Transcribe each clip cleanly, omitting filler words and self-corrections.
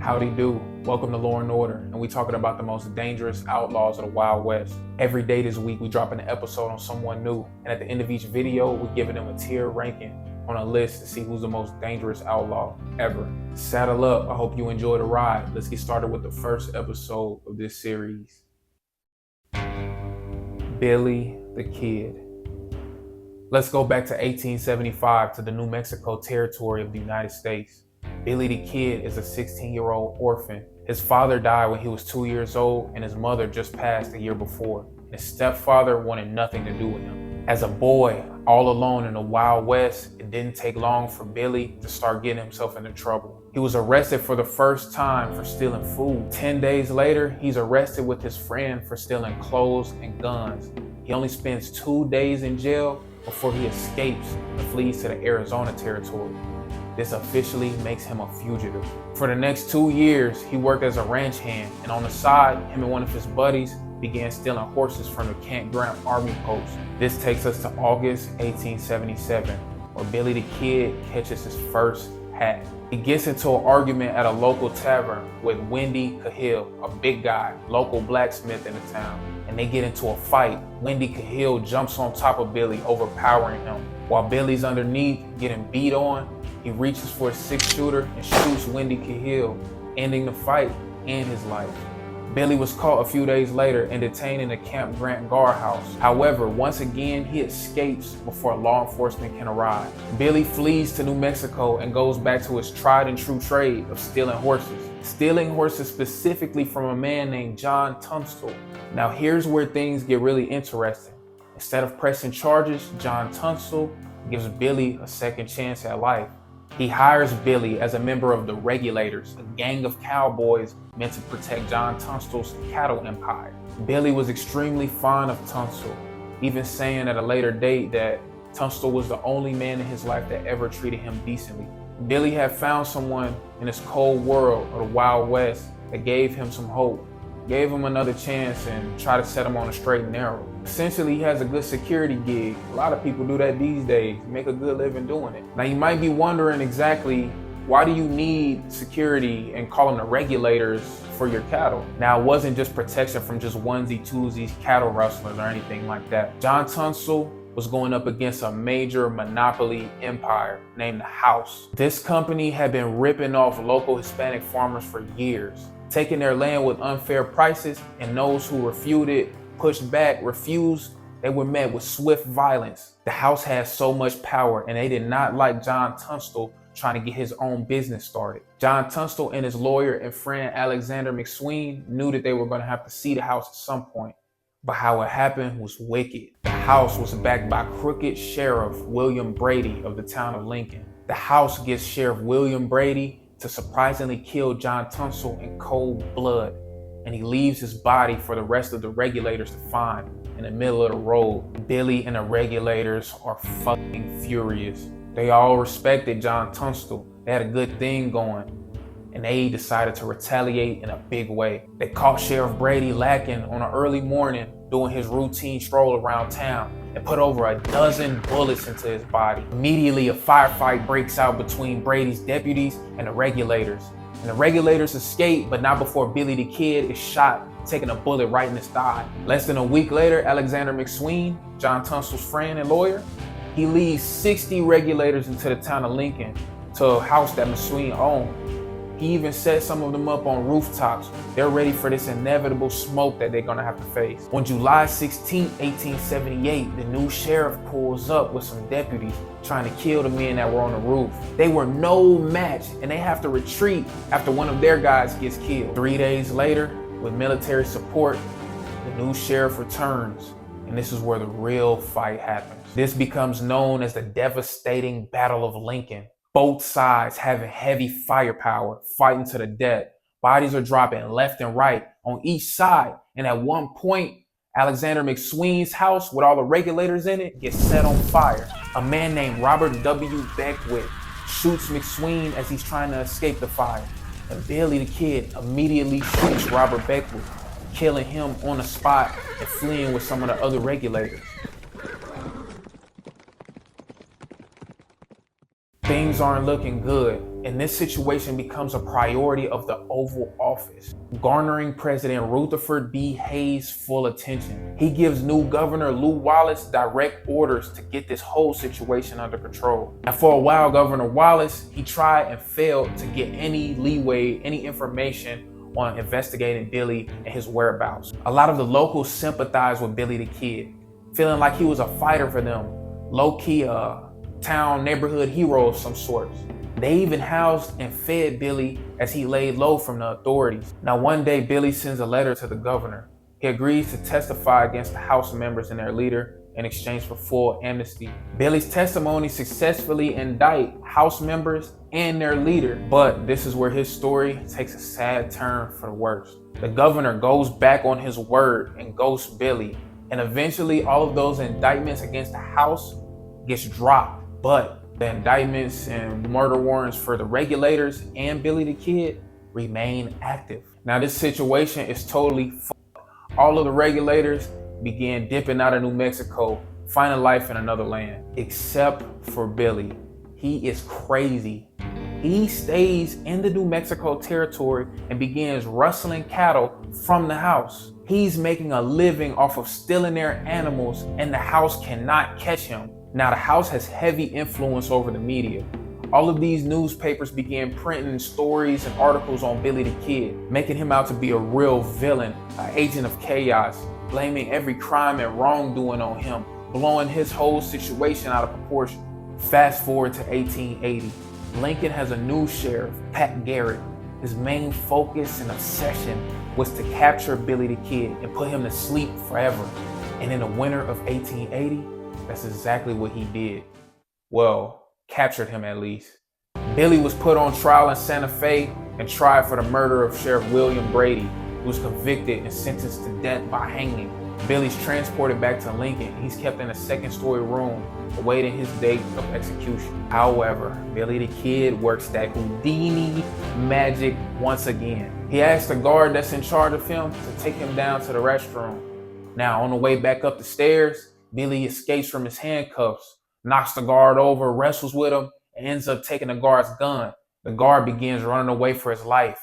Howdy do. Welcome to Law and Order, and we talking about the most dangerous outlaws of the Wild West. Every day this week, we dropping an episode on someone new, and at the end of each video, we're giving them a tier ranking on a list to see who's the most dangerous outlaw ever. Saddle up. I hope you enjoy the ride. Let's get started with the first episode of this series. Billy the Kid. Let's go back to 1875 to the New Mexico territory of the United States. Billy the Kid is a 16-year-old orphan. His father died when he was 2 years old, and his mother just passed a year before. His stepfather wanted nothing to do with him. As a boy, all alone in the Wild West, it didn't take long for Billy to start getting himself into trouble. He was arrested for the first time for stealing food. 10 days later, he's arrested with his friend for stealing clothes and guns. He only spends 2 days in jail before he escapes and flees to the Arizona territory. This officially makes him a fugitive. For the next 2 years, he worked as a ranch hand, and on the side, him and one of his buddies began stealing horses from the Camp Grant Army Post. This takes us to August 1877, where Billy the Kid catches his first hat. He gets into an argument at a local tavern with Wendy Cahill, a big guy, local blacksmith in the town, and they get into a fight. Wendy Cahill jumps on top of Billy, overpowering him. While Billy's underneath, getting beat on, he reaches for a 6-shooter and shoots Wendy Cahill, ending the fight and his life. Billy was caught a few days later and detained in the Camp Grant guardhouse. However, once again, he escapes before law enforcement can arrive. Billy flees to New Mexico and goes back to his tried and true trade of stealing horses. Stealing horses specifically from a man named John Tunstall. Now here's where things get really interesting. Instead of pressing charges, John Tunstall gives Billy a second chance at life. He hires Billy as a member of the Regulators, a gang of cowboys meant to protect John Tunstall's cattle empire. Billy was extremely fond of Tunstall, even saying at a later date that Tunstall was the only man in his life that ever treated him decently. Billy had found someone in this cold world of the Wild West that gave him some hope, gave him another chance, and tried to set him on a straight and narrow. Essentially, he has a good security gig. A lot of people do that these days, make a good living doing it. Now you might be wondering exactly, why do you need security and call them the Regulators for your cattle? Now it wasn't just protection from just onesie-twosies cattle rustlers or anything like that. John Tunstall was going up against a major monopoly empire named the House. This company had been ripping off local Hispanic farmers for years, taking their land with unfair prices, and those who refuted, pushed back, refused, they were met with swift violence. The House had so much power, and they did not like John Tunstall trying to get his own business started. John Tunstall and his lawyer and friend Alexander McSween knew that they were going to have to see the House at some point. But how it happened was wicked. The House was backed by crooked Sheriff William Brady of the town of Lincoln. The House gets Sheriff William Brady to surprisingly kill John Tunstall in cold blood, and he leaves his body for the rest of the Regulators to find in the middle of the road. Billy and the Regulators are fucking furious. They all respected John Tunstall. They had a good thing going, and they decided to retaliate in a big way. They caught Sheriff Brady lacking on an early morning doing his routine stroll around town and put over a dozen bullets into his body. Immediately, a firefight breaks out between Brady's deputies and the Regulators. And the Regulators escape, but not before Billy the Kid is shot, taking a bullet right in his thigh. Less than a week later, Alexander McSween, John Tunstall's friend and lawyer, he leads 60 Regulators into the town of Lincoln to a house that McSween owned. He even set some of them up on rooftops. They're ready for this inevitable smoke that they're gonna have to face. On July 16, 1878, the new sheriff pulls up with some deputies trying to kill the men that were on the roof. They were no match, and they have to retreat after one of their guys gets killed. 3 days later, with military support, the new sheriff returns, and this is where the real fight happens. This becomes known as the devastating Battle of Lincoln. Both sides having heavy firepower, fighting to the death. Bodies are dropping left and right on each side. And at one point, Alexander McSween's house with all the Regulators in it gets set on fire. A man named Robert W. Beckwith shoots McSween as he's trying to escape the fire. And Billy the Kid immediately shoots Robert Beckwith, killing him on the spot and fleeing with some of the other Regulators. Things things aren't looking good, and this situation becomes a priority of the Oval Office, garnering President Rutherford B. Hayes full attention. He gives new Governor Lew Wallace direct orders to get this whole situation under control. And for a while, Governor Wallace, he tried and failed to get any leeway, any information on investigating Billy and his whereabouts. A lot of the locals sympathized with Billy the Kid, feeling like he was a fighter for them, low-key a town neighborhood hero of some sort. They even housed and fed Billy as he laid low from the authorities. Now one day, Billy sends a letter to the governor. He agrees to testify against the House members and their leader in exchange for full amnesty. Billy's testimony successfully indict House members and their leader, but this is where his story takes a sad turn for the worse. The governor goes back on his word and ghosts Billy, and eventually all of those indictments against the House gets dropped, but the indictments and murder warrants for the Regulators and Billy the Kid remain active. Now this situation is totally all of the Regulators began dipping out of New Mexico, finding life in another land, except for Billy. He is crazy. He stays in the New Mexico territory and begins rustling cattle from the House. He's making a living off of stealing their animals, and the House cannot catch him. Now the House has heavy influence over the media. All of these newspapers began printing stories and articles on Billy the Kid, making him out to be a real villain, an agent of chaos, blaming every crime and wrongdoing on him, blowing his whole situation out of proportion. Fast forward to 1880. Lincoln has a new sheriff, Pat Garrett. His main focus and obsession was to capture Billy the Kid and put him to sleep forever. And in the winter of 1880, that's exactly what he did. Well, captured him at least. Billy was put on trial in Santa Fe and tried for the murder of Sheriff William Brady, who was convicted and sentenced to death by hanging. Billy's transported back to Lincoln. He's kept in a second-story room, awaiting his date of execution. However, Billy the Kid works that Houdini magic once again. He asks the guard that's in charge of him to take him down to the restroom. Now, on the way back up the stairs, Billy escapes from his handcuffs, knocks the guard over, wrestles with him, and ends up taking the guard's gun. The guard begins running away for his life,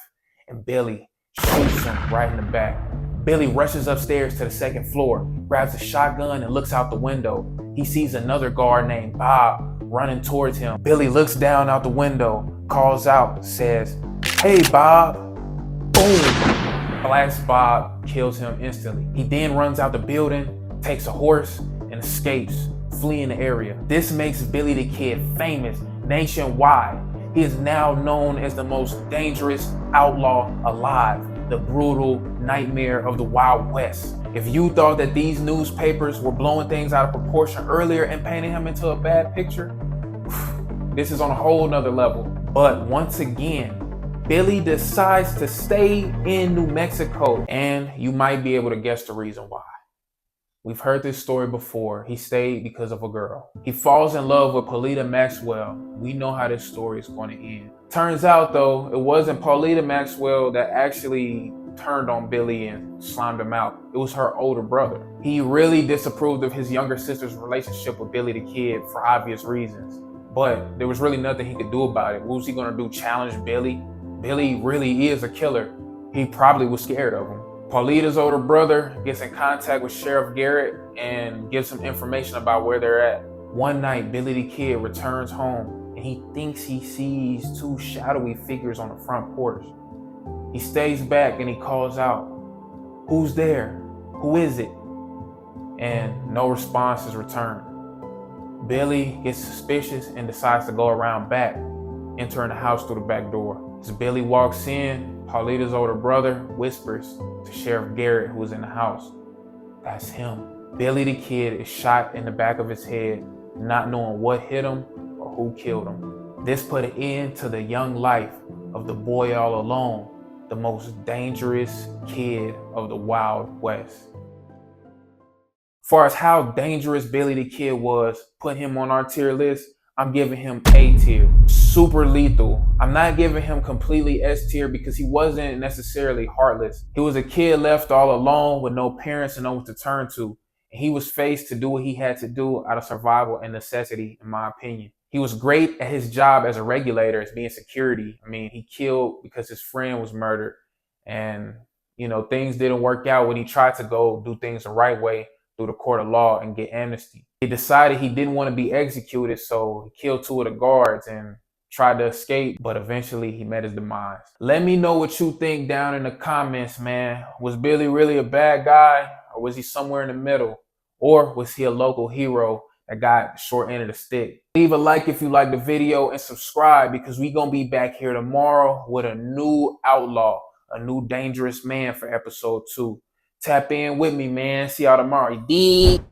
and Billy shoots him right in the back. Billy rushes upstairs to the second floor, grabs a shotgun, and looks out the window. He sees another guard named Bob running towards him. Billy looks down out the window, calls out, says, "Hey, Bob." Boom! Blasts Bob, kills him instantly. He then runs out the building, takes a horse, and escapes, fleeing the area. This makes Billy the Kid famous nationwide. He is now known as the most dangerous outlaw alive, the brutal nightmare of the Wild West. If you thought that these newspapers were blowing things out of proportion earlier and painting him into a bad picture, this is on a whole nother level. But once again, Billy decides to stay in New Mexico, and you might be able to guess the reason why. We've heard this story before. He stayed because of a girl. He falls in love with Paulita Maxwell. We know how this story is going to end. Turns out, though, it wasn't Paulita Maxwell that actually turned on Billy and slimed him out. It was her older brother. He really disapproved of his younger sister's relationship with Billy the Kid for obvious reasons. But there was really nothing he could do about it. What was he going to do? Challenge Billy? Billy really is a killer. He probably was scared of him. Paulita's older brother gets in contact with Sheriff Garrett and gives him information about where they're at. One night, Billy the Kid returns home and he thinks he sees two shadowy figures on the front porch. He stays back and he calls out, "Who's there? Who is it?" And no response is returned. Billy gets suspicious and decides to go around back, entering the house through the back door. As Billy walks in, Paulita's older brother whispers to Sheriff Garrett, who is in the house, "That's him." Billy the Kid is shot in the back of his head, not knowing what hit him or who killed him. This put an end to the young life of the boy all alone, the most dangerous kid of the Wild West. Far as how dangerous Billy the Kid was, put him on our tier list, I'm giving him A tier. Super lethal. I'm not giving him completely S tier because he wasn't necessarily heartless. He was a kid left all alone with no parents and no one to turn to. And he was faced to do what he had to do out of survival and necessity, in my opinion. He was great at his job as a regulator, as being security. I mean, he killed because his friend was murdered. And, things didn't work out when he tried to go do things the right way through the court of law and get amnesty. He decided he didn't want to be executed, so he killed 2 of the guards and tried to escape, but eventually he met his demise. Let me know what you think down in the comments, man. Was Billy really a bad guy, or was he somewhere in the middle? Or was he a local hero that got short end of the stick? Leave a like if you like the video and subscribe, because we gonna be back here tomorrow with a new outlaw, a new dangerous man for episode 2. Tap in with me, man. See y'all tomorrow. You dig?